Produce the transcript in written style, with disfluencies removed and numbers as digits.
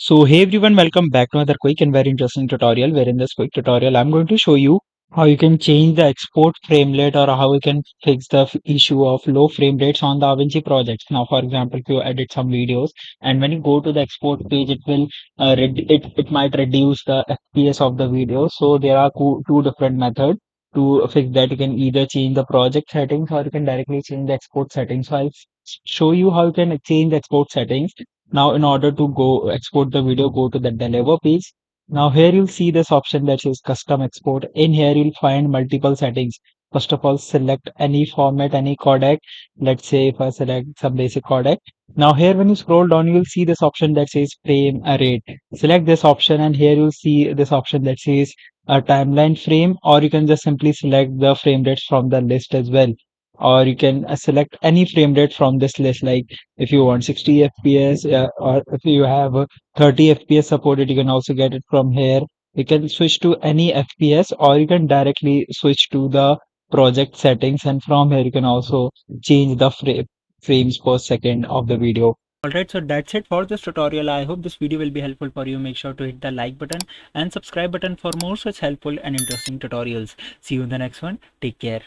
So hey everyone, welcome back to another quick and very interesting tutorial where in this quick tutorial I'm going to show you how you can change the export frame rate or how you can fix the issue of low frame rates on the DaVinci projects. Now for example, if you edit some videos and when you go to the export page it will it might reduce the FPS of the video. So there are two different methods to fix that. You can either change the project settings or you can directly change the export settings. So I'll show you how you can change the export settings. Now, in order to go export the video, go to the deliver page. Now here you'll see this option that says custom export. In here you'll find multiple settings. First of all, select any format, any codec. Let's say if I select some basic codec. Now here when you scroll down, you'll see this option that says frame rate. Select this option and here you'll see this option that says a timeline frame, or you can just simply select the frame rates from the list as well. Or you can select any frame rate from this list, like if you want 60 fps, or if you have 30 fps supported, you can also get it from here. You can switch to any fps or you can directly switch to the project settings, and from here you can also change the frames per second of the video. Alright, so that's it for this tutorial. I hope this video will be helpful for you. Make sure to hit the like button and subscribe button for more such helpful and interesting tutorials. See you in the next one. Take care.